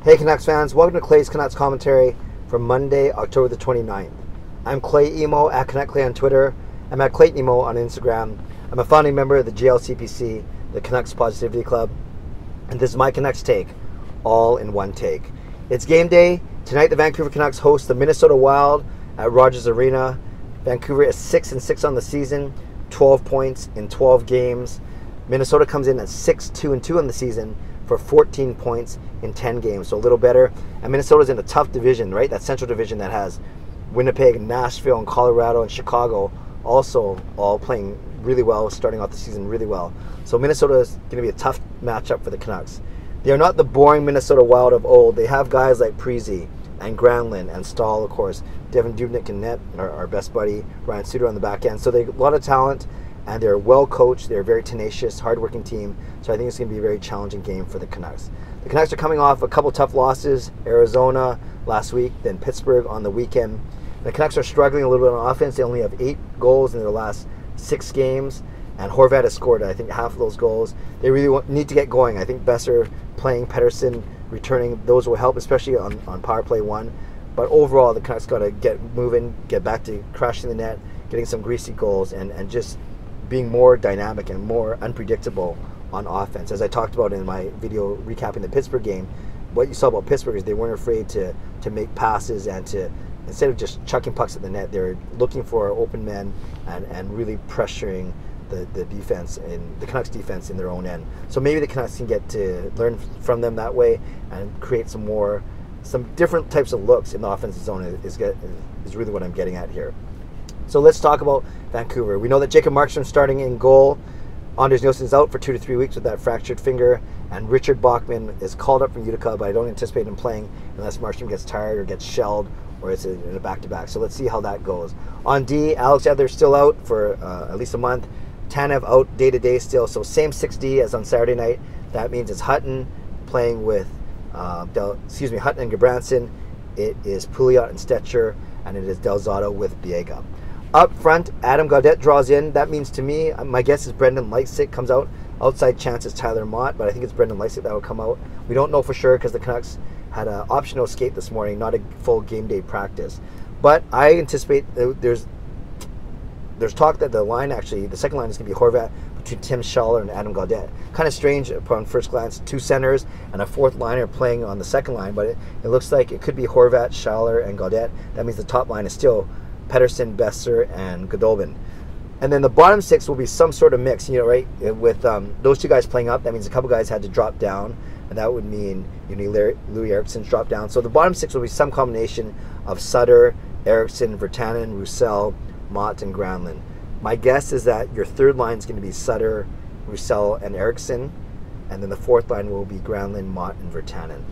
Hey Canucks fans, welcome to Clay's Canucks commentary for Monday, October the 29th. I'm Clay Emo at Canuck Clay on Twitter. I'm at Clayton Emo on Instagram. I'm a founding member of the GLCPC, the Canucks Positivity Club, and this is my Canucks take, all in one take. It's game day. Tonight the Vancouver Canucks host the Minnesota Wild at Rogers Arena. Vancouver is 6-6 on the season, 12 points in 12 games. Minnesota comes in at 6-2-2 on the season for 14 points in 10 games, so a little better. And Minnesota's in a tough division, right? That Central Division that has Winnipeg, Nashville, and Colorado, and Chicago also all playing really well, starting off the season really well. So Minnesota is going to be a tough matchup for the Canucks. They are not the boring Minnesota Wild of old. They have guys like Prezi and Granlund and Stahl, of course. Devin Dubnyk and net, our best buddy, Ryan Suter on the back end. So they have a lot of talent, and they're well coached. They're a very tenacious, hardworking team. So I think it's going to be a very challenging game for the Canucks. The Canucks are coming off a couple tough losses. Arizona last week, then Pittsburgh on the weekend. The Canucks are struggling a little bit on offense. They only have 8 goals in their last 6 games. And Horvat has scored, I think, half of those goals. They really need to get going. I think Besser playing, Pettersson returning, those will help, especially on power play 1. But overall, the Canucks got to get moving, get back to crashing the net, getting some greasy goals, and just being more dynamic and more unpredictable on offense. As I talked about in my video recapping the Pittsburgh game, what you saw about Pittsburgh is they weren't afraid to make passes and to, instead of just chucking pucks at the net, they're looking for open men and really pressuring the defense, in the Canucks defense, in their own end. So maybe the Canucks can get to learn from them that way and create some different types of looks in the offensive zone is really what I'm getting at here. So let's talk about Vancouver. We know that Jacob Markstrom's starting in goal. Anders Nilsson's out for 2 to 3 weeks with that fractured finger, and Richard Bachman is called up from Utica, but I don't anticipate him playing unless Markstrom gets tired or gets shelled or it's in a back-to-back. So let's see how that goes. On D, Alex Edler's still out for at least a month. Tanev out day-to-day still, so same 6D as on Saturday night. That means it's Hutton playing with Hutton and Gabranson. It is Pouliot and Stetcher, and it is Del Zotto with Biega. Up front, Adam Gaudette draws in. That means to me, my guess is Brendan Leipsic comes out. Outside chance is Tyler Mott, but I think it's Brendan Leipsic that will come out. We don't know for sure because the Canucks had an optional skate this morning, not a full game day practice. But I anticipate there's talk that the second line is going to be Horvat between Tim Schaller and Adam Gaudette. Kind of strange upon first glance, 2 centers and a 4th liner playing on the second line, but it looks like it could be Horvat, Schaller, and Gaudette. That means the top line is still Pettersson, Besser, and Goodobin. And then the bottom 6 will be some sort of mix, right? With those 2 guys playing up, that means a couple guys had to drop down, and that would mean Louis Eriksson's drop down. So the bottom 6 will be some combination of Sutter, Eriksson, Virtanen, Roussel, Mott, and Granlund. My guess is that your third line is going to be Sutter, Roussel, and Eriksson, and then the 4th line will be Granlund, Mott, and Virtanen.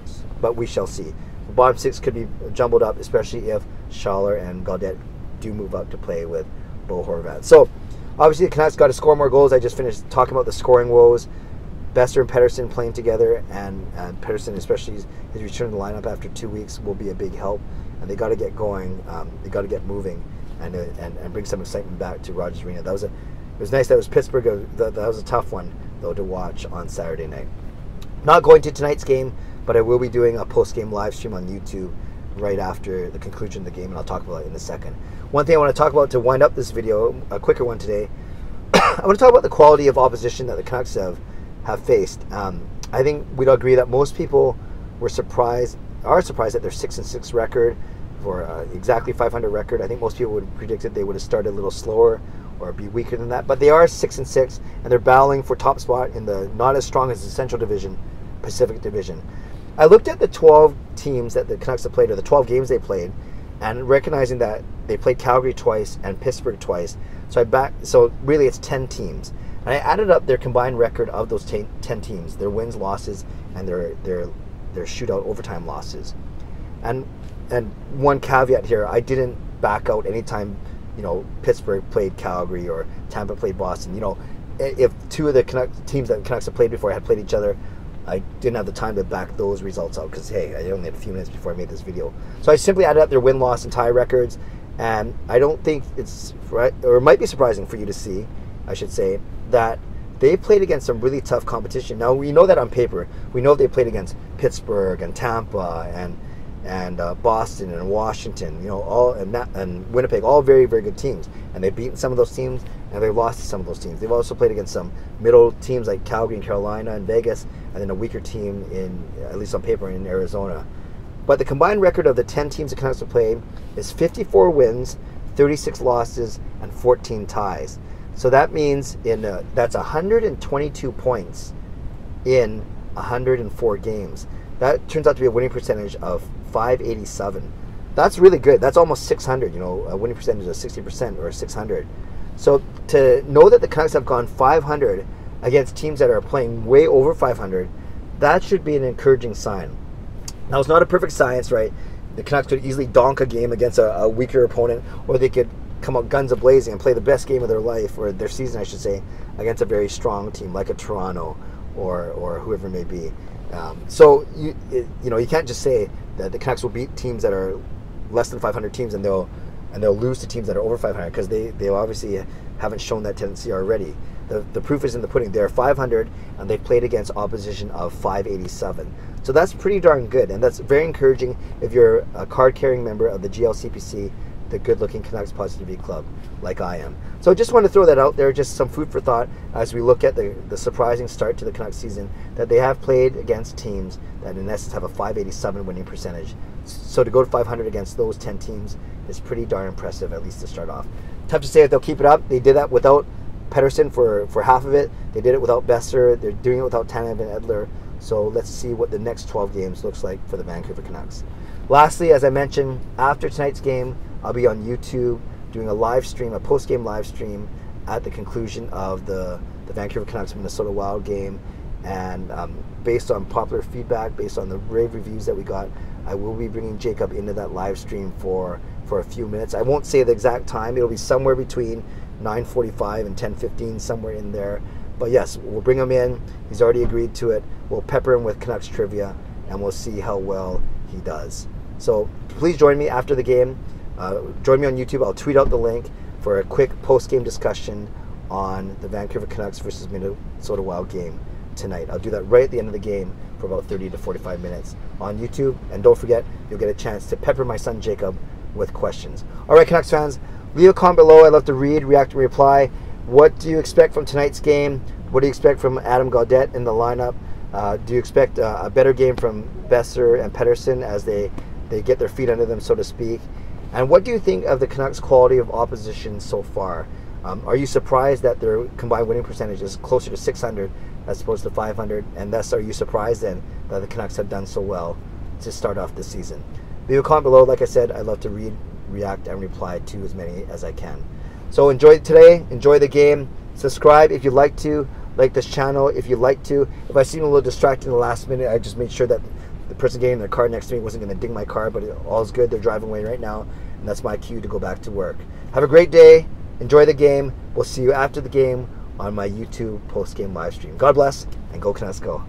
But we shall see. The bottom 6 could be jumbled up, especially if Schaller and Gaudette do move up to play with Bo Horvat. So obviously the Canucks got to score more goals. I just finished talking about the scoring woes. Besser and Pettersson playing together, and Pettersson, especially his return to the lineup after 2 weeks, will be a big help. And they got to get going. They got to get moving and bring some excitement back to Rogers Arena. It was nice that it was Pittsburgh. That was a tough one though to watch on Saturday night. Not going to tonight's game, but I will be doing a post-game live stream on YouTube right after the conclusion of the game, and I'll talk about it in a second. One thing I want to talk about to wind up this video, a quicker one today, I want to talk about the quality of opposition that the Canucks have faced. I think we'd all agree that most people are surprised at their 6-6 record, for exactly 500 record. I think most people would predict that they would have started a little slower or be weaker than that, but they are 6-6, and they're battling for top spot in the not as strong as the Central Division, Pacific Division. I looked at the 12 teams that the Canucks have played, or the 12 games they played, and recognizing that they played Calgary twice and Pittsburgh twice, so really it's 10 teams. And I added up their combined record of those 10 teams, their wins, losses, and their shootout overtime losses. And one caveat here, I didn't back out any time, Pittsburgh played Calgary or Tampa played Boston. If 2 of the teams that the Canucks have played before had played each other, I didn't have the time to back those results out because, hey, I only had a few minutes before I made this video. So I simply added up their win, loss, and tie records, and I don't think it's right, or it might be surprising for you to see, I should say, that they played against some really tough competition. Now, we know that on paper. We know they played against Pittsburgh and Tampa and Boston and Washington, and Winnipeg, all very, very good teams. And they've beaten some of those teams, and they've lost to some of those teams. They've also played against some middle teams like Calgary and Carolina and Vegas, and then a weaker team at least on paper, in Arizona. But the combined record of the 10 teams the Canucks have played is 54 wins, 36 losses, and 14 ties. So that means that's 122 points in 104 games. That turns out to be a winning percentage of .587. That's really good. That's almost 600. A winning percentage of 60% or 600. So to know that the Canucks have gone 500 against teams that are playing way over 500, that should be an encouraging sign. Now, it's not a perfect science, right? The Canucks could easily donk a game against a weaker opponent, or they could come out guns a-blazing and play the best game of their life, or their season, I should say, against a very strong team like a Toronto or whoever it may be. So you can't just say that the Canucks will beat teams that are less than 500 teams and they'll lose to teams that are over 500, because they obviously haven't shown that tendency already. The proof is in the pudding. They're 500 and they've played against opposition of .587. So that's pretty darn good, and that's very encouraging if you're a card-carrying member of the GLCPC, the Good-Looking Canucks Positivity Club, like I am. So I just want to throw that out there, just some food for thought as we look at the surprising start to the Canucks season, that they have played against teams that in essence have a .587 winning percentage. So to go to 500 against those 10 teams is pretty darn impressive, at least to start off. Tough to say if they'll keep it up. They did that without Pettersson for half of it. They did it without Besser. They're doing it without Tanev and Edler. So let's see what the next 12 games looks like for the Vancouver Canucks. Lastly, as I mentioned, after tonight's game, I'll be on YouTube doing a live stream, a post-game live stream at the conclusion of the Vancouver Canucks Minnesota Wild game. And based on popular feedback, based on the rave reviews that we got, I will be bringing Jacob into that live stream for a few minutes. I won't say the exact time. It'll be somewhere between 9:45 and 10:15, somewhere in there. But yes, we'll bring him in. He's already agreed to it. We'll pepper him with Canucks trivia, and we'll see how well he does. So please join me after the game. Join me on YouTube. I'll tweet out the link for a quick post-game discussion on the Vancouver Canucks versus Minnesota Wild game tonight. I'll do that right at the end of the game for about 30 to 45 minutes on YouTube. And don't forget, you'll get a chance to pepper my son Jacob with questions. All right, Canucks fans, leave a comment below. I'd love to read, react, and reply. What do you expect from tonight's game? What do you expect from Adam Gaudette in the lineup? Do you expect a better game from Besser and Pettersson as they get their feet under them, so to speak? And what do you think of the Canucks' quality of opposition so far? Are you surprised that their combined winning percentage is closer to 600 as opposed to 500? And thus, are you surprised then that the Canucks have done so well to start off this season? Leave a comment below. Like I said, I'd love to read, react, and reply to as many as I can. So enjoy today. Enjoy the game. Subscribe if you'd like to. Like this channel if you'd like to. If I seem a little distracted in the last minute, I just made sure that the person getting in their car next to me wasn't going to ding my car, but all's good. They're driving away right now, and that's my cue to go back to work. Have a great day. Enjoy the game. We'll see you after the game on my YouTube post-game live stream. God bless, and go Canucks go.